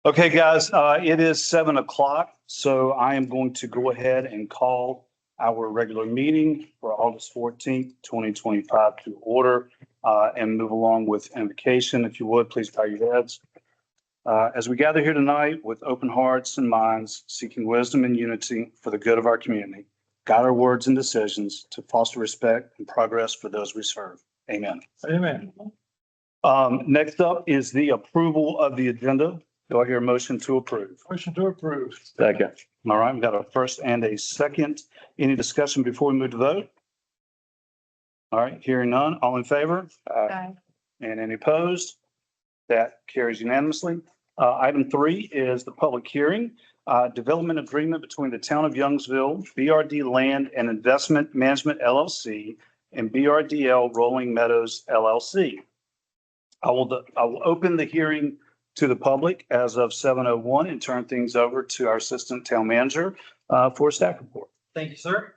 Okay, guys, it is 7 o'clock, so I am going to go ahead and call our regular meeting for August 14th, 2025 to order and move along with invocation. If you would, please bow your heads. As we gather here tonight with open hearts and minds, seeking wisdom and unity for the good of our community, guide our words and decisions to foster respect and progress for those we serve. Amen. Amen. Next up is the approval of the agenda. Do I hear a motion to approve? Motion to approve. Second. All right, we've got a first and a second. Any discussion before we move to vote? All right, hearing none. All in favor? Aye. And any opposed? That carries unanimously. Item 3 is the public hearing. Development agreement between the town of Youngsville, BRD Land and Investment Management LLC, and BRDL Rolling Meadows LLC. I will open the hearing to the public as of 7:01 and turn things over to our assistant town manager for a staff report. Thank you, sir.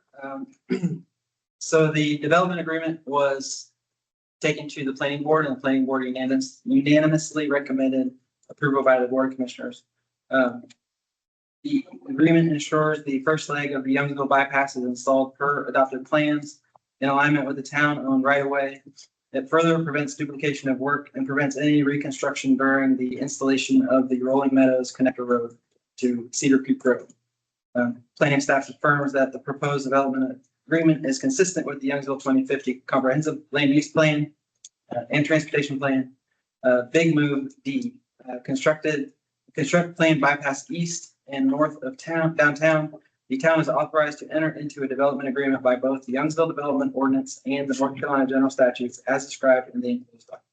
So the development agreement was taken to the planning board, and the planning board unanimously recommended approval by the board of commissioners. The agreement ensures the first leg of the Youngsville bypass is installed per adopted plans in alignment with the town-owned right-of-way. It further prevents duplication of work and prevents any reconstruction during the installation of the Rolling Meadows Connector Road to Cedar Creek Road. Planning staff affirms that the proposed development agreement is consistent with the Youngsville 2050 Comprehensive Land Use Plan and Transportation Plan. Big Move D, construct planned bypass east and north of downtown. The town is authorized to enter into a development agreement by both the Youngsville Development Ordinance and the North Carolina General Statutes as described in the enclosed document.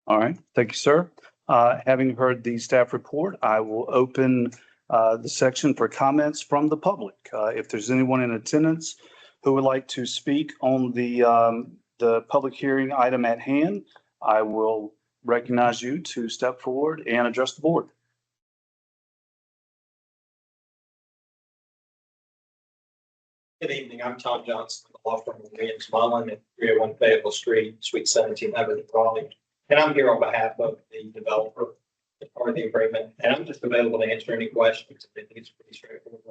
All right, thank you, sir. Having heard the staff report, I will open the section for comments from the public. If there's anyone in attendance who would like to speak on the public hearing item at hand, I will recognize you to step forward and address the board. Good evening. I'm Tom Johnson, with the law firm of Williams Mullen at 301 Fayetteville Street, Suite 1700 in Raleigh. And I'm here on behalf of the developer as part of the agreement. And I'm just available to answer any questions. I think it's pretty straightforward.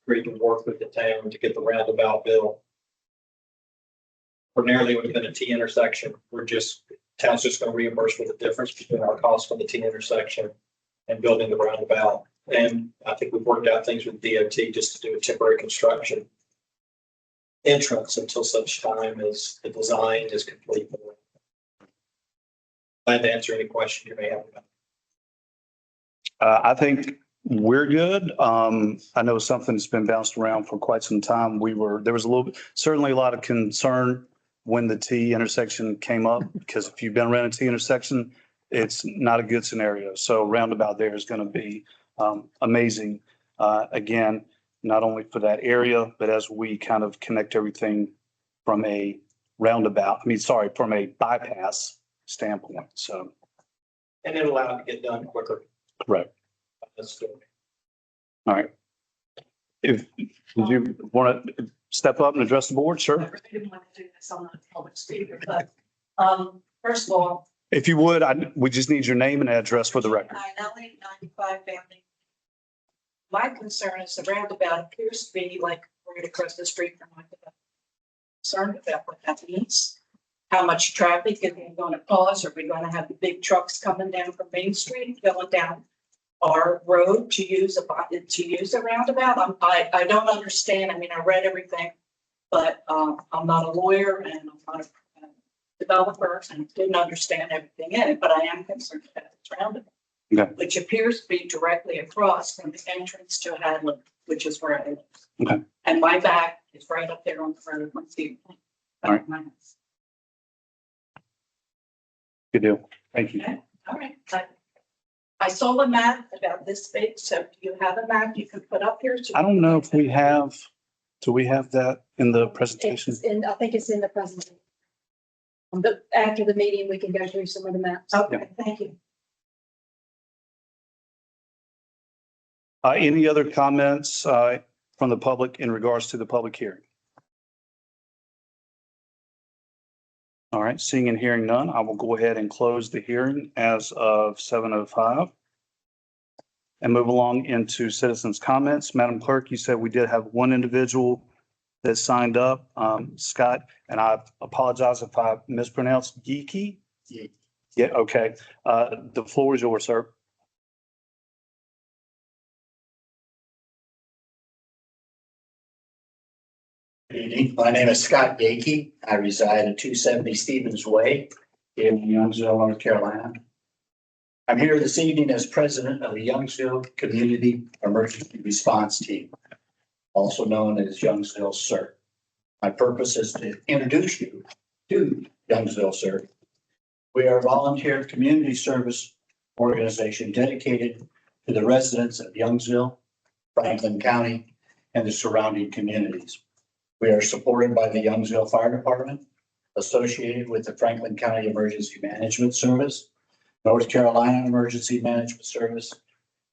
We can work with the town to get the roundabout built. Ordinarily, within a T intersection, town's just going to reimburse for the difference between our cost for the T intersection and building the roundabout. And I think we've worked out things with DOT just to do a temporary construction entrance until such time as the design is complete. Glad to answer any question you may have about it. I think we're good. I know something that's been bounced around for quite some time. There was certainly a lot of concern when the T intersection came up, because if you've been around a T intersection, it's not a good scenario. So roundabout there is going to be amazing. Again, not only for that area, but as we kind of connect everything from a from a bypass standpoint. So. And it'll allow it to get done quicker. Correct. That's good. All right. Did you want to step up and address the board? Sure. I really didn't want to do this on the public speaker, but first of all, If you would, we just need your name and address for the record. LA 95 family. My concern is the roundabout appears to be like right across the street from my concerned about what that means. How much traffic is it going to cause? Are we going to have the big trucks coming down from Main Street, going down our road to use a roundabout? I don't understand. I mean, I read everything, but I'm not a lawyer and I'm not a developer and didn't understand everything in it, but I am concerned about this roundabout. Okay. Which appears to be directly across from the entrance to Hadley, which is where I live. Okay. And my back is right up there on the road. Once you. All right. Good deal. Thank you. Okay. All right. I saw the map about this big. So do you have a map you can put up here? I don't know if we have, do we have that in the presentation? I think it's in the presentation. But after the meeting, we can go through some of the maps. Okay, thank you. Any other comments from the public in regards to the public hearing? All right, seeing and hearing none, I will go ahead and close the hearing as of 7:05 and move along into citizens' comments. Madam Clerk, you said we did have one individual that signed up, Scott, and I apologize if I mispronounced Geeky. Yeah, okay. The floor is yours, sir. Good evening. My name is Scott Yakey. I reside at 270 Stevens Way in Youngsville, North Carolina. I'm here this evening as president of the Youngsville Community Emergency Response Team, also known as Youngsville CERT. My purpose is to introduce you to Youngsville CERT. We are a volunteer community service organization dedicated to the residents of Youngsville, Franklin County, and the surrounding communities. We are supported by the Youngsville Fire Department, associated with the Franklin County Emergency Management Service, North Carolina Emergency Management Service,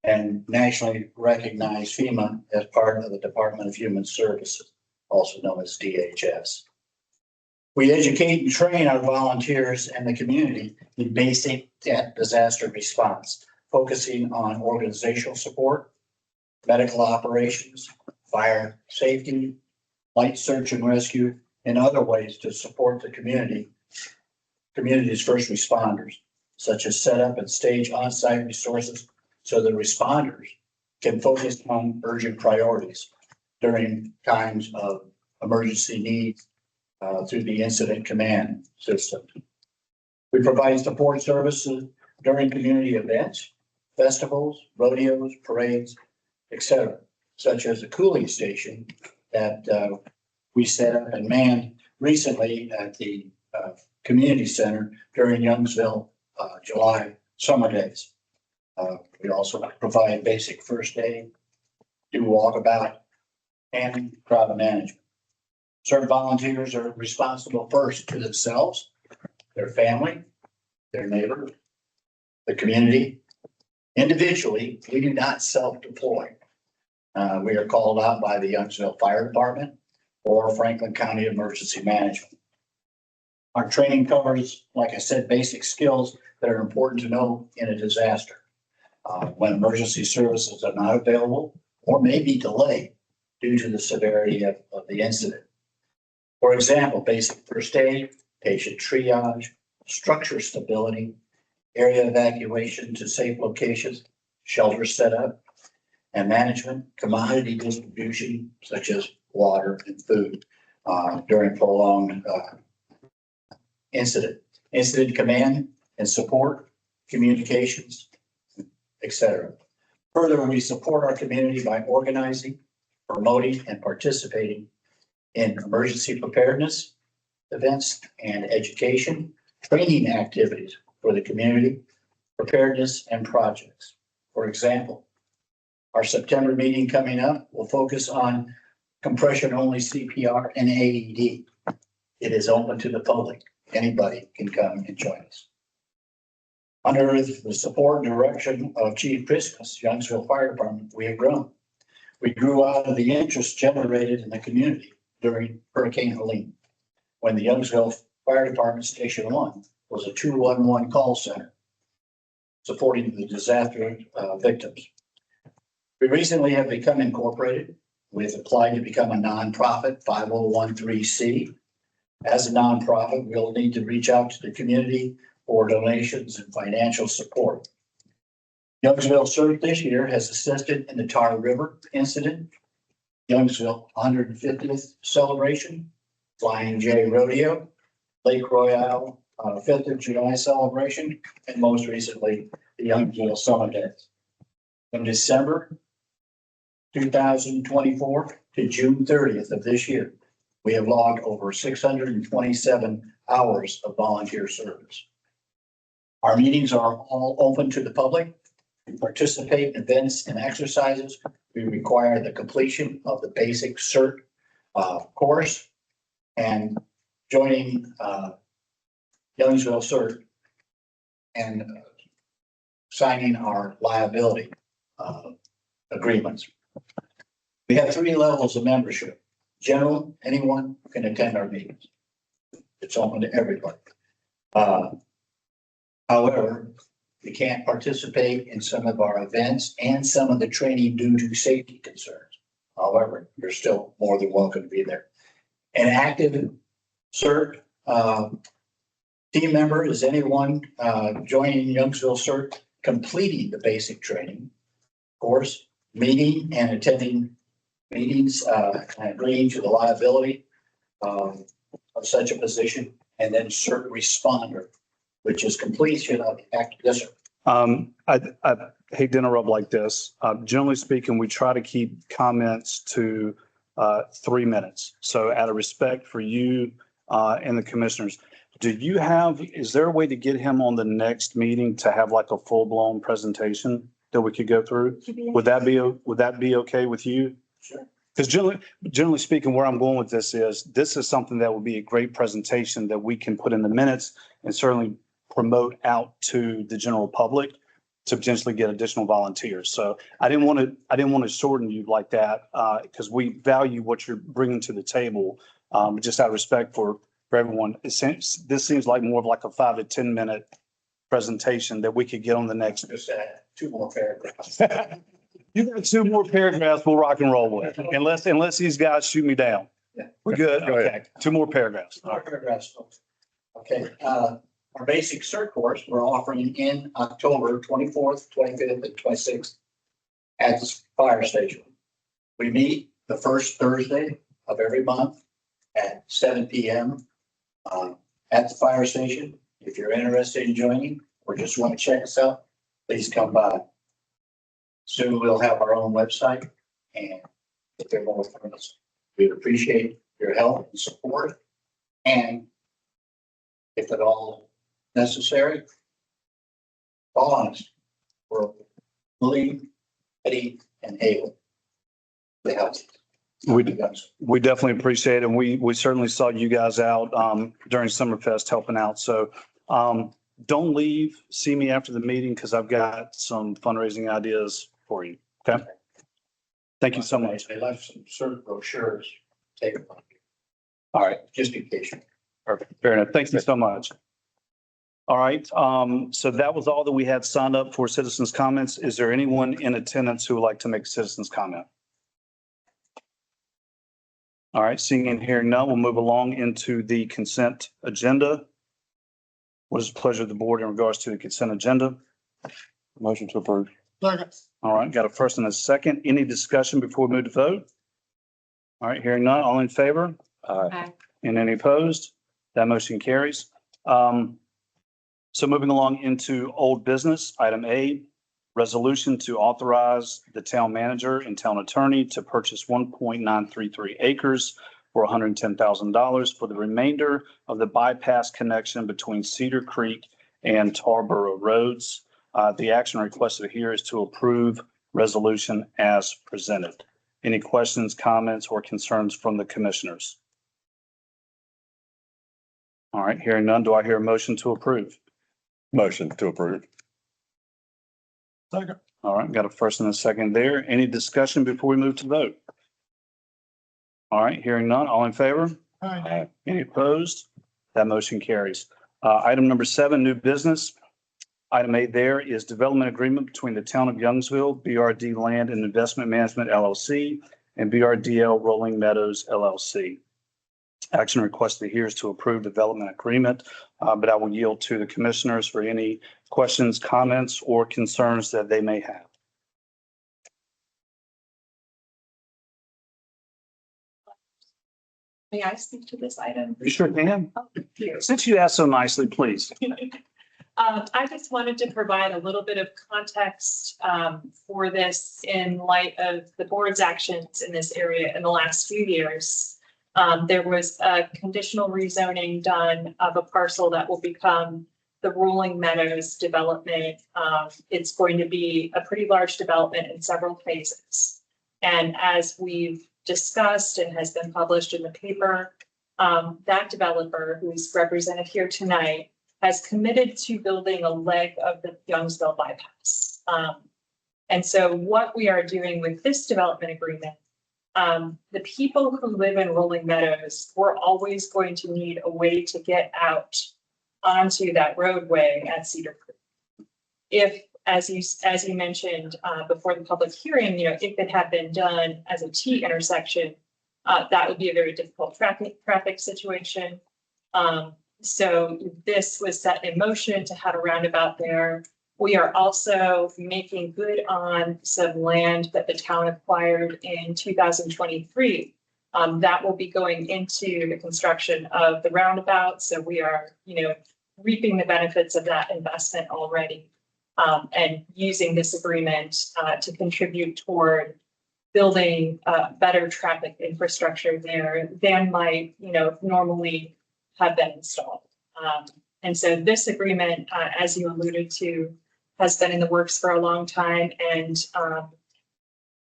and nationally recognized FEMA as part of the Department of Human Services, also known as DHS. We educate and train our volunteers and the community in basic disaster response, focusing on organizational support, medical operations, fire safety, light search and rescue, and other ways to support the community's first responders, such as set up and stage on-site resources so the responders can focus on urgent priorities during times of emergency needs through the incident command system. We provide support services during community events, festivals, rodeos, parades, etc., such as a cooling station that we set up and manned recently at the community center during Youngsville July summer days. We also provide basic first aid, do walkabout, and crowd management. Certain volunteers are responsible first to themselves, their family, their neighbor, the community. Individually, we do not self-deploy. We are called out by the Youngsville Fire Department or Franklin County Emergency Management. Our training covers, like I said, basic skills that are important to know in a disaster. When emergency services are not available or may be delayed due to the severity of the incident. For example, basic first aid, patient triage, structure stability, area evacuation to safe locations, shelter setup, and management, commodity distribution, such as water and food during prolonged incident command and support, communications, etc. Further, we support our community by organizing, promoting, and participating in emergency preparedness events and education, training activities for the community, preparedness, and projects. For example, our September meeting coming up will focus on compression-only CPR and AED. It is open to the public. Anybody can come and join us. Under the support and direction of Chief Christmas, Youngsville Fire Department, we have grown. We grew out of the interest generated in the community during Hurricane Helene, when the Youngsville Fire Department Station 1 was a 211 call center supporting the disaster victims. We recently have become incorporated. We have applied to become a nonprofit 5013C. As a nonprofit, we'll need to reach out to the community for donations and financial support. Youngsville CERT this year has assisted in the Tar River incident, Youngsville 150th celebration, Flying J Rodeo, Lake Royale 5th of July celebration, and most recently, the Youngsville Summer Days. From December 2024 to June 30th of this year, we have logged over 627 hours of volunteer service. Our meetings are all open to the public. We participate in events and exercises. We require the completion of the basic CERT course and joining Youngsville CERT and signing our liability agreements. We have 3 levels of membership. General, anyone can attend our meetings. It's open to everybody. However, you can't participate in some of our events and some of the training due to safety concerns. However, you're still more than welcome to be there. An active CERT team member is anyone joining Youngsville CERT, completing the basic training course, meeting and attending meetings, and agreeing to the liability of such a position, and then CERT responder, which is completion of the act. Yes, sir. I hate to interrupt like this. Generally speaking, we try to keep comments to 3 minutes. So out of respect for you and the commissioners, is there a way to get him on the next meeting to have like a full-blown presentation that we could go through? Would that be okay with you? Sure. Because generally speaking, where I'm going with this is something that would be a great presentation that we can put in the minutes and certainly promote out to the general public to potentially get additional volunteers. So I didn't want to shorten you like that because we value what you're bringing to the table. Just out of respect for everyone, this seems like more of like a 5 to 10 minute presentation that we could get on the next. Just add 2 more paragraphs. You got 2 more paragraphs we'll rock and roll with, unless these guys shoot me down. Yeah. We're good. Go ahead. Okay. 2 more paragraphs. More paragraphs, folks. Okay, our basic CERT course, we're offering in October 24th, 25th, and 26th at the fire station. We meet the first Thursday of every month at 7 p.m. At the fire station. If you're interested in joining or just want to check us out, please come by. Soon we'll have our own website and if there are more from us, we appreciate your help and support. And if at all necessary, all honest, we're willing, ready, and able to help. We definitely appreciate it. And we certainly saw you guys out during Summerfest helping out. So don't leave. See me after the meeting because I've got some fundraising ideas for you. Okay. Thank you so much. They left some CERT brochures. Take them. All right. Just in case. Perfect. Fair enough. Thank you so much. All right. So that was all that we had signed up for citizens' comments. Is there anyone in attendance who would like to make a citizens' comment? All right. Seeing and hearing none, we'll move along into the consent agenda. What is the pleasure of the board in regards to the consent agenda? Motion to approve. All right. Got a first and a second. Any discussion before we move to vote? All right. Hearing none. All in favor? Aye. And any opposed? That motion carries. So moving along into old business, item A, resolution to authorize the town manager and town attorney to purchase 1.933 acres for $110,000 for the remainder of the bypass connection between Cedar Creek and Tarboro Roads. The action requested here is to approve resolution as presented. Any questions, comments, or concerns from the commissioners? All right, hearing none, do I hear a motion to approve? Motion to approve. Second. All right, got a first and a second there. Any discussion before we move to vote? All right, hearing none, all in favor? Aye. Any opposed? That motion carries. Item number 7, new business. Item A there is development agreement between the town of Youngsville, BRD Land and Investment Management LLC, and BRDL Rolling Meadows LLC. Action requested here is to approve development agreement, but I will yield to the commissioners for any questions, comments, or concerns that they may have. May I speak to this item? You sure can. Oh, thank you. Since you asked so nicely, please. I just wanted to provide a little bit of context for this in light of the board's actions in this area in the last few years. There was a conditional rezoning done of a parcel that will become the Rolling Meadows development. It's going to be a pretty large development in several phases. And as we've discussed and has been published in the paper, that developer, who is represented here tonight, has committed to building a leg of the Youngsville bypass. And so what we are doing with this development agreement The people who live in Rolling Meadows, we're always going to need a way to get out onto that roadway at Cedar Creek. If, as you mentioned, before the public hearing, if it had been done as a T intersection, that would be a very difficult traffic situation. So this was set in motion to have a roundabout there. We are also making good on some land that the town acquired in 2023. That will be going into the construction of the roundabout. So we are, reaping the benefits of that investment already, and using this agreement to contribute toward building better traffic infrastructure there than might, normally have been installed. And so this agreement, as you alluded to, has been in the works for a long time, and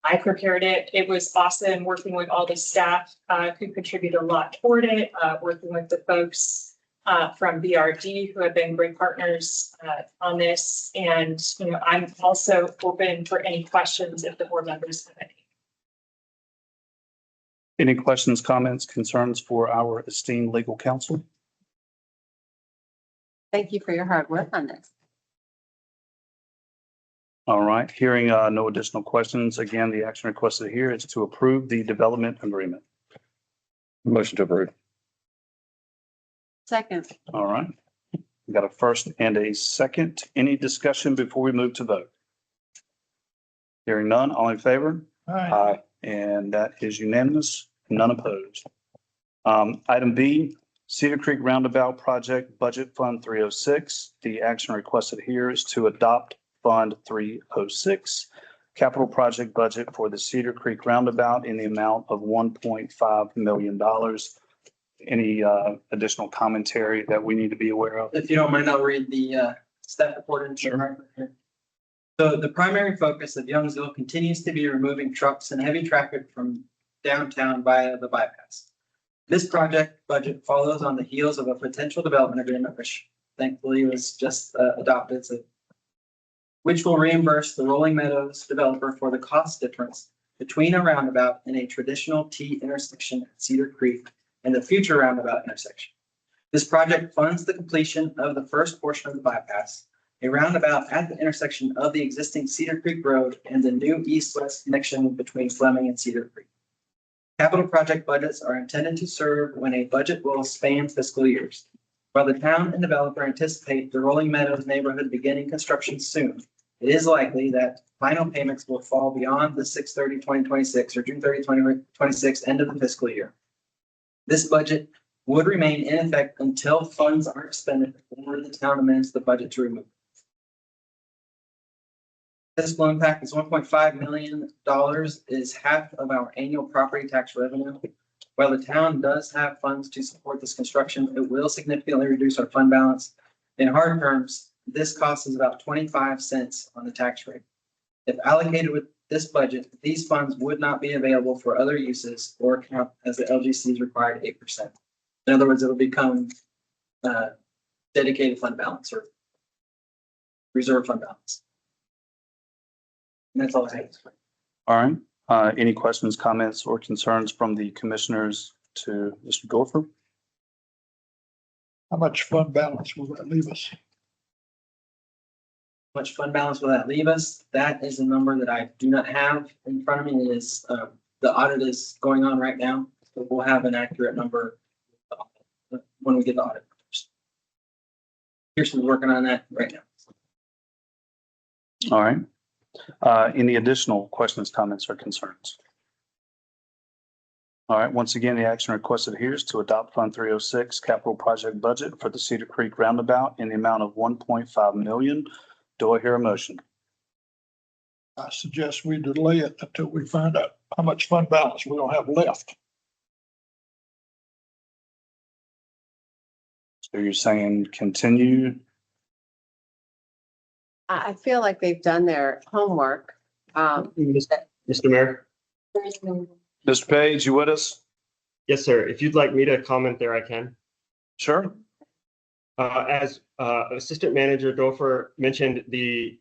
I prepared it. It was awesome working with all the staff who contributed a lot toward it, working with the folks from BRD who have been great partners on this. And, I'm also open for any questions if the board members have any. Any questions, comments, concerns for our esteemed legal counsel? Thank you for your hard work on this. All right, hearing no additional questions. Again, the action requested here is to approve the development agreement. Motion to approve. Second. All right. We got a first and a second. Any discussion before we move to vote? Hearing none, all in favor? Aye. And that is unanimous, none opposed. Item B, Cedar Creek Roundabout Project Budget Fund 306. The action requested here is to adopt Fund 306, capital project budget for the Cedar Creek Roundabout in the amount of $1.5 million. Any additional commentary that we need to be aware of? If you don't mind, I'll read the staff report into the record here. So the primary focus of Youngsville continues to be removing trucks and heavy traffic from downtown via the bypass. This project budget follows on the heels of a potential development agreement, which thankfully was just adopted, which will reimburse the Rolling Meadows developer for the cost difference between a roundabout and a traditional T intersection at Cedar Creek and the future roundabout intersection. This project funds the completion of the first portion of the bypass, a roundabout at the intersection of the existing Cedar Creek Road and the new east-west connection between Fleming and Cedar Creek. Capital project budgets are intended to serve when a budget will span fiscal years. While the town and developer anticipate the Rolling Meadows neighborhood beginning construction soon, it is likely that final payments will fall beyond the 6/30/2026 or June 30, 2026 end of the fiscal year. This budget would remain in effect until funds are expended or the town amends the budget to remove. Fiscal impact is $1.5 million, is half of our annual property tax revenue. While the town does have funds to support this construction, it will significantly reduce our fund balance. In hard terms, this cost is about 25 cents on the tax rate. If allocated with this budget, these funds would not be available for other uses or count as the LGC's required 8%. In other words, it'll become dedicated fund balance or reserve fund balance. And that's all I have. All right. Any questions, comments, or concerns from the commissioners to Mr. Dorfer? How much fund balance will that leave us? How much fund balance will that leave us? That is a number that I do not have in front of me. It is, the audit is going on right now. So we'll have an accurate number when we get the audit. Pearson's working on that right now. All right. Any additional questions, comments, or concerns? All right. Once again, the action requested here is to adopt Fund 306 capital project budget for the Cedar Creek Roundabout in the amount of $1.5 million. Do I hear a motion? I suggest we delay it until we find out how much fund balance we're gonna have left. So you're saying continue? I feel like they've done their homework. Mr. Mayor? Mr. Page, you with us? Yes, sir. If you'd like me to comment there, I can. Sure. As Assistant Manager Dofer mentioned, the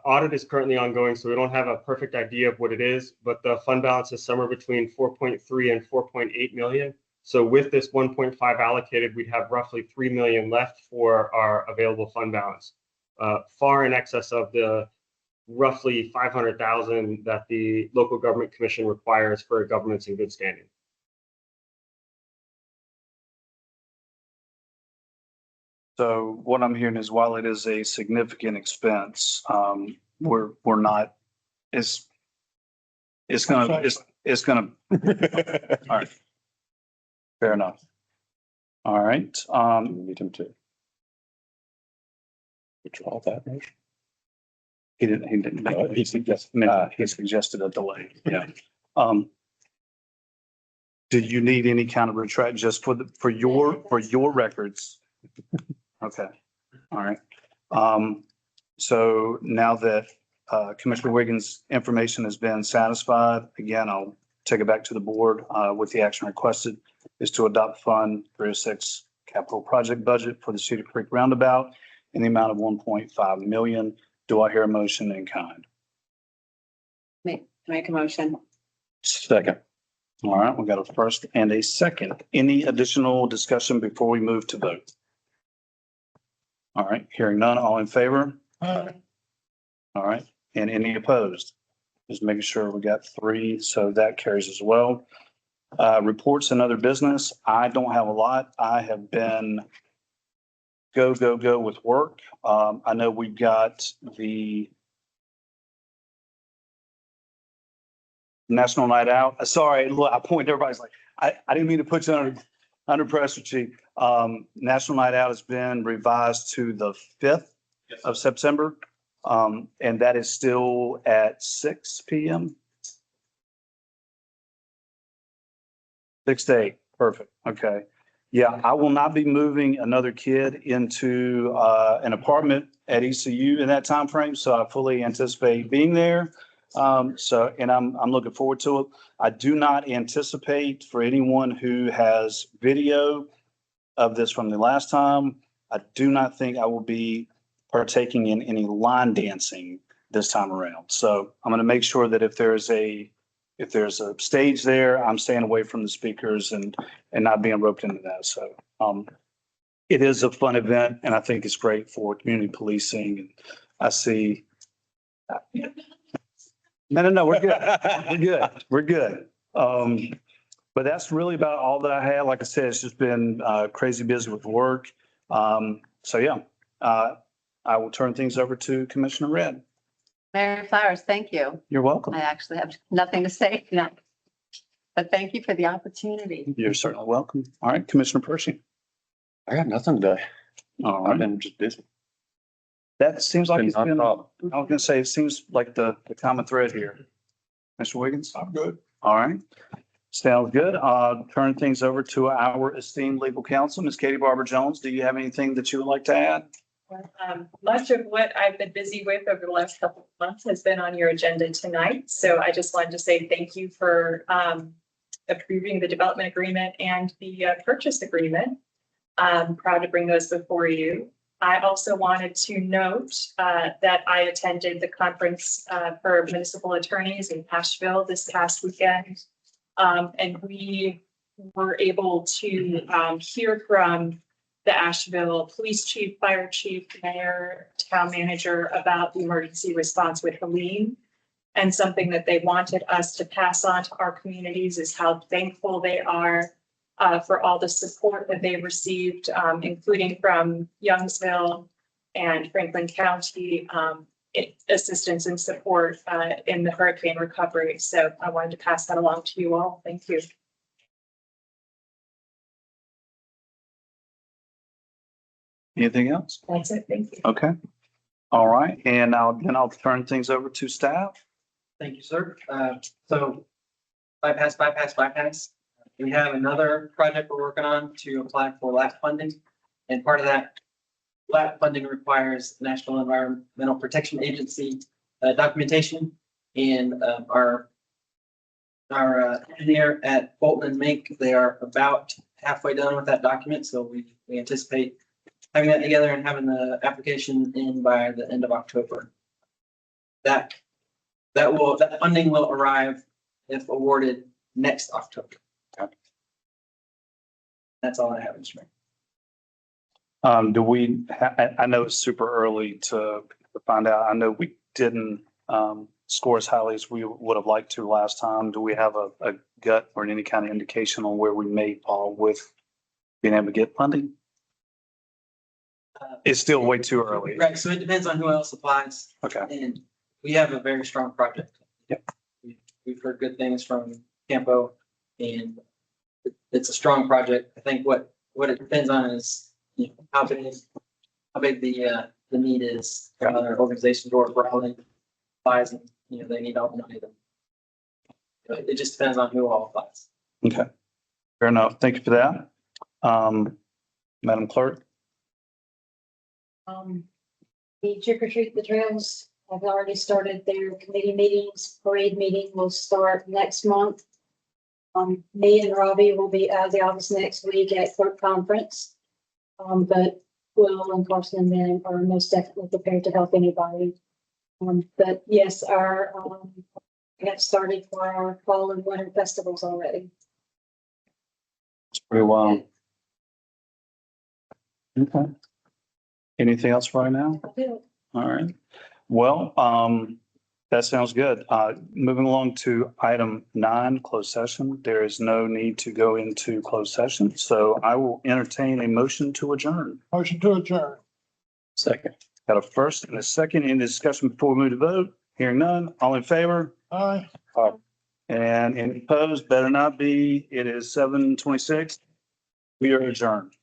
audit is currently ongoing, so we don't have a perfect idea of what it is, but the fund balance is somewhere between 4.3 and 4.8 million. So with this 1.5 allocated, we'd have roughly 3 million left for our available fund balance, far in excess of the roughly 500,000 that the local government commission requires for governments in good standing. So what I'm hearing is while it is a significant expense, we're not, it's gonna, all right. Fair enough. All right, Meet him too. Withdraw that motion. he didn't, No, he suggested a delay, yeah. Do you need any kind of retract just for your records? Okay, all right. So now that Commissioner Wiggins' information has been satisfied, again, I'll take it back to the board with the action requested is to adopt Fund 306 capital project budget for the Cedar Creek Roundabout in the amount of 1.5 million. Do I hear a motion in kind? Make a motion. Second. All right, we got a first and a second. Any additional discussion before we move to vote? All right, hearing none, all in favor? All right, and any opposed? Just making sure we got 3, so that carries as well. Reports and other business. I don't have a lot. I have been go with work. I know we've got the National Night Out. Sorry, look, I point to everybody's like, I didn't mean to put you under pressure, Chief. National Night Out has been revised to the 5th of September. And that is still at 6 p.m. 6 to 8. Perfect. Okay. Yeah, I will not be moving another kid into an apartment at ECU in that time frame. So I fully anticipate being there. And I'm looking forward to it. I do not anticipate for anyone who has video of this from the last time. I do not think I will be partaking in any line dancing this time around. So I'm going to make sure that if there's a stage there, I'm staying away from the speakers and not being roped into that. So it is a fun event, and I think it's great for community policing. And I see. No, we're good. We're good. But that's really about all that I had. Like I said, it's just been crazy busy with work. So yeah, I will turn things over to Commissioner Red. Mary Flowers, thank you. You're welcome. I actually have nothing to say tonight. But thank you for the opportunity. You're certainly welcome. All right, Commissioner Pershing. I got nothing today. All I've right. been just busy. That seems like it's Been been, I nonstop. was gonna say, it seems like the common thread here. Mr. Wiggins? I'm good. All right. Sounds good. Turn things over to our esteemed legal counsel, Ms. Katie Barber Jones. Do you have anything that you would like to add? Much of what I've been busy with over the last couple of months has been on your agenda tonight. So I just wanted to say thank you for approving the development agreement and the purchase agreement. I'm proud to bring those before you. I also wanted to note that I attended the conference for municipal attorneys in Asheville this past weekend. And we were able to hear from the Asheville police chief, fire chief, mayor, town manager about the emergency response with Helene. And something that they wanted us to pass on to our communities is how thankful they are for all the support that they received, including from Youngsville and Franklin County, assistance and support in the hurricane recovery. So I wanted to pass that along to you all. Thank you. Anything else? That's it. Thank you. Okay. All right. And I'll turn things over to staff. Thank you, sir. So bypass. We have another project we're working on to apply for LAP funding. And part of that LAP funding requires National Environmental Protection Agency documentation. And our engineer at Bolton and Mink, they are about halfway done with that document. So we anticipate having that together and having the application in by the end of October. That funding will arrive if awarded next October. Okay. That's all I have, Mr. Mayor. Do we, I know it's super early to find out. I know we didn't score as highly as we would have liked to last time. Do we have a gut or any kind of indication on where we may fall with being able to get funding? It's still way too early. Right, so it depends on who else applies, Okay. and we have a very strong project. Yep. We've heard good things from Campo, and it's a strong project. I think what it depends on is, you know, how big the need is from other organizations or for all applies, and, you know, they need all the money. It just depends on who all applies. Okay. Fair enough. Thank you for that. Madam Clerk? The trick or treat the trails have already started their committee meetings. Parade meeting will start next month. Me and Robbie will be out of the office next week at clerk conference. But Will and Carson and them are most definitely prepared to help anybody. But yes, we have started for our fall and winter festivals already. It's pretty wild. Okay. Anything else right now? All right. Well, that sounds good. Moving along to item 9, closed session. There is no need to go into closed session, so I will entertain a motion to adjourn. Motion to adjourn. Second. Got a first and a second in discussion before we move to vote. Hearing none. All in favor? Aye. And any opposed? Better not be. It is 7:26. We are adjourned.